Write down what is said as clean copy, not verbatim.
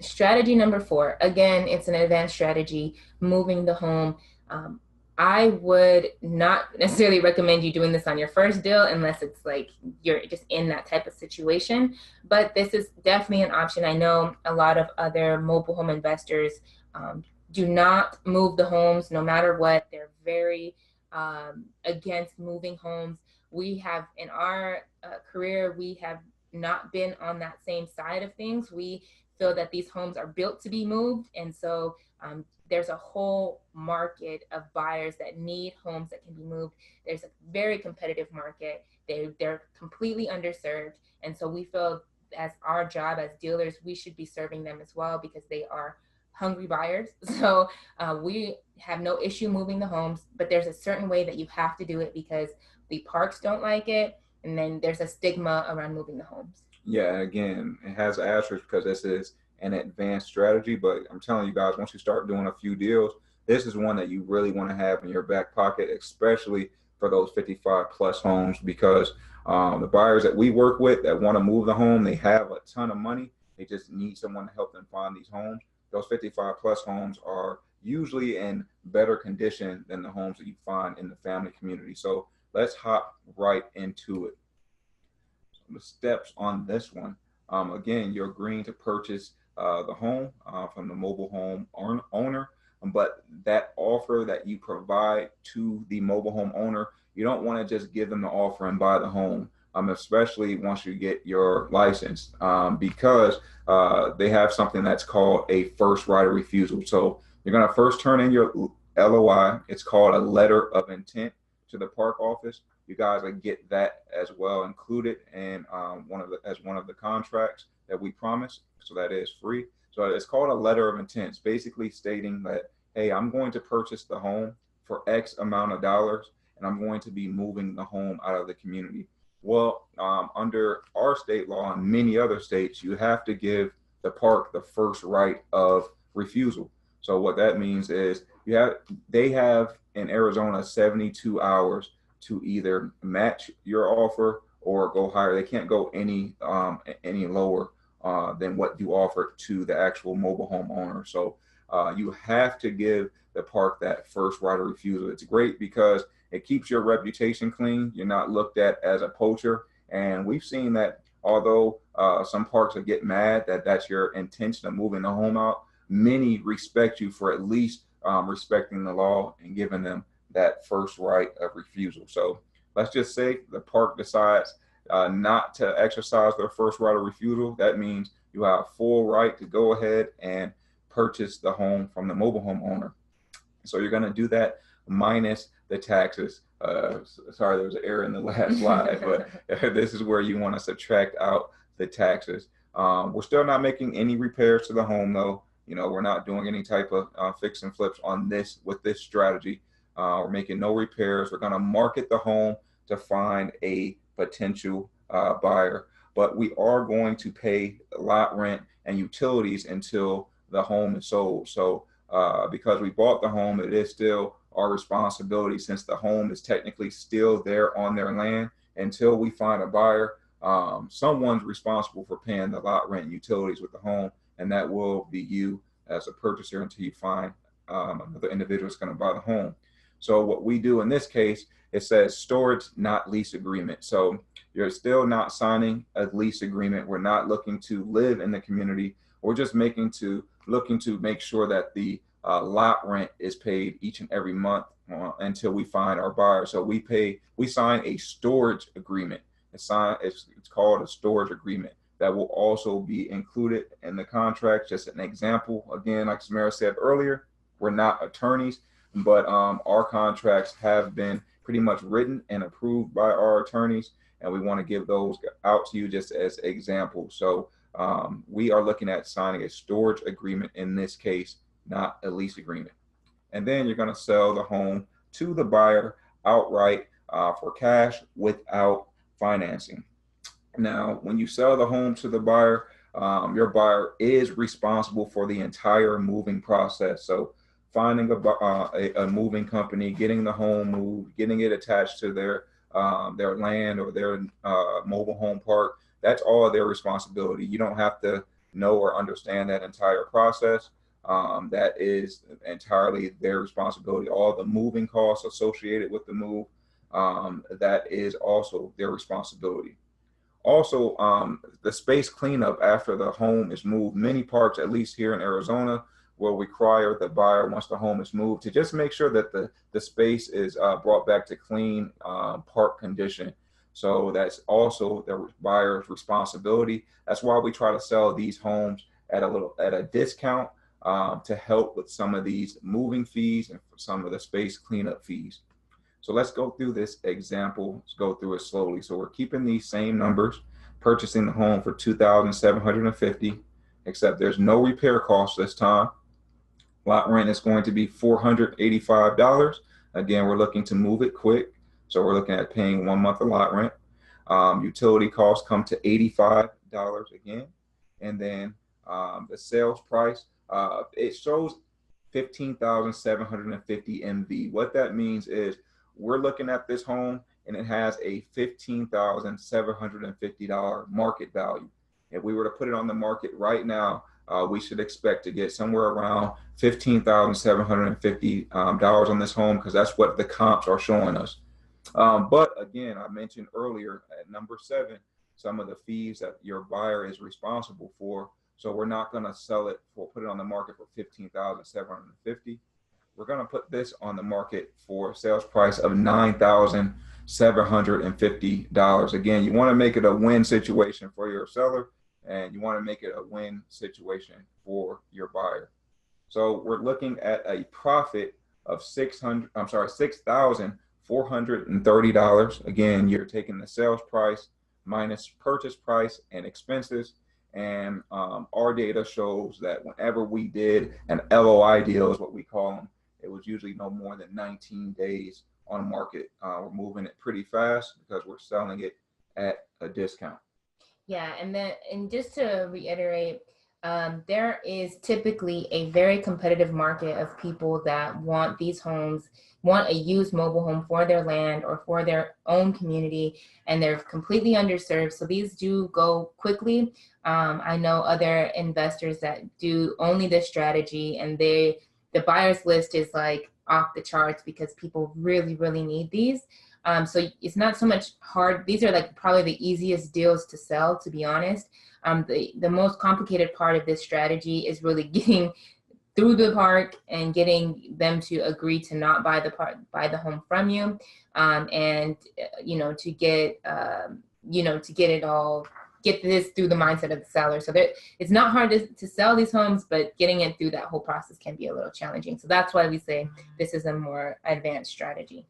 Strategy number four, again, it's an advanced strategy, moving the home. Um, I would not necessarily recommend you doing this on your first deal unless it's like you're just in that type of situation. But this is definitely an option. I know a lot of other mobile home investors do not move the homes no matter what. They're very against moving homes. We have in our career, we have not been on that same side of things. We feel that these homes are built to be moved. And so there's a whole market of buyers that need homes that can be moved. There's a very competitive market. They're completely underserved. And so we feel as our job as dealers, we should be serving them as well because they are hungry buyers. So we have no issue moving the homes, but there's a certain way that you have to do it because the parks don't like it. And then there's a stigma around moving the homes. Yeah, again, it has asterisks because this is an advanced strategy. But I'm telling you guys, once you start doing a few deals, this is one that you really want to have in your back pocket, especially for those 55 plus homes, because the buyers that we work with that want to move the home, they have a ton of money. They just need someone to help them find these homes. Those 55 plus homes are usually in better condition than the homes that you find in the family community. So let's hop right into it. The steps on this one. Again, you're agreeing to purchase the home from the mobile home owner, but that offer that you provide to the mobile home owner, you don't want to just give them the offer and buy the home, especially once you get your license, because they have something that's called a first right of refusal. So you're going to first turn in your LOI. It's called a letter of intent to the park office. You guys will get that as well included in one of the contracts that we promise. So that is free. So it's called a letter of intent. It's basically stating that, hey, I'm going to purchase the home for X amount of dollars, and I'm going to be moving the home out of the community. Well, under our state law and many other states, you have to give the park the first right of refusal. So what that means is they have in Arizona 72 hours to either match your offer or go higher. They can't go any lower than what you offer to the actual mobile home owner. So you have to give the park that first right of refusal. It's great because it keeps your reputation clean. You're not looked at as a poacher, and we've seen that although some parks will get mad that that's your intention of moving the home out, many respect you for at least respecting the law and giving them that first right of refusal. So let's just say the park decides not to exercise their first right of refusal. That means you have full right to go ahead and purchase the home from the mobile home owner. So you're going to do that minus the taxes. Sorry, there was an error in the last slide, but this is where you want to subtract out the taxes. We're still not making any repairs to the home, though. You know, we're not doing any type of fix and flips on this with this strategy. We're making no repairs. We're going to market the home to find a potential buyer, but we are going to pay lot rent and utilities until the home is sold. So because we bought the home, it is still our responsibility since the home is technically still there on their land until we find a buyer. Someone's responsible for paying the lot rent and utilities with the home, and that will be you as a purchaser until you find another individual that's going to buy the home. So what we do in this case, it says storage, not lease agreement. So you're still not signing a lease agreement. We're not looking to live in the community. We're just looking to make sure that the lot rent is paid each and every month until we find our buyer. So we sign a storage agreement. It's called a storage agreement that will also be included in the contract. Just an example, again, like Samara said earlier, we're not attorneys, but our contracts have been pretty much written and approved by our attorneys, and we want to give those out to you just as examples. So we are looking at signing a storage agreement in this case, not a lease agreement. And then you're going to sell the home to the buyer outright for cash without financing. Now, when you sell the home to the buyer, your buyer is responsible for the entire moving process. So finding a moving company, getting the home moved, getting it attached to their land or their mobile home park. That's all their responsibility. You don't have to know or understand that entire process. That is entirely their responsibility. All the moving costs associated with the move, that is also their responsibility. Also, the space cleanup after the home is moved. Many parks, at least here in Arizona, will require the buyer, once the home is moved, to just make sure that the space is brought back to clean park condition. So that's also the buyer's responsibility. That's why we try to sell these homes at a discount, to help with some of these moving fees and some of the space cleanup fees. So let's go through this example. Let's go through it slowly. So we're keeping these same numbers, purchasing the home for $2,750, except there's no repair costs this time. Lot rent is going to be $485. Again, we're looking to move it quick. So we're looking at paying 1 month of lot rent. Utility costs come to $85 again. And then the sales price, it shows 15,750 MV. What that means is we're looking at this home and it has a $15,750 market value. If we were to put it on the market right now, we should expect to get somewhere around $15,750 on this home, because that's what the comps are showing us. But again, I mentioned earlier at number 7, some of the fees that your buyer is responsible for. So we're not going to sell it for, put it on the market for $15,750. We're going to put this on the market for a sales price of $9,750. Again, you want to make it a win situation for your seller, and you want to make it a win situation for your buyer. So we're looking at a profit of $6,430. Again, you're taking the sales price minus purchase price and expenses. And our data shows that whenever we did an LOI deal, is what we call them, it was usually no more than 19 days on market. We're moving it pretty fast because we're selling it at a discount. Yeah, and just to reiterate, there is typically a very competitive market of people that want these homes, want a used mobile home for their land or for their own community, and they're completely underserved. So these do go quickly. I know other investors that do only this strategy, and the buyer's list is like off the charts because people really, really need these. So it's not so much hard. These are like probably the easiest deals to sell, to be honest. The most complicated part of this strategy is really getting through the park and getting them to agree to not buy the home from you, and to get get this through the mindset of the seller. So it's not hard to sell these homes, but getting it through that whole process can be a little challenging. So that's why we say this is a more advanced strategy.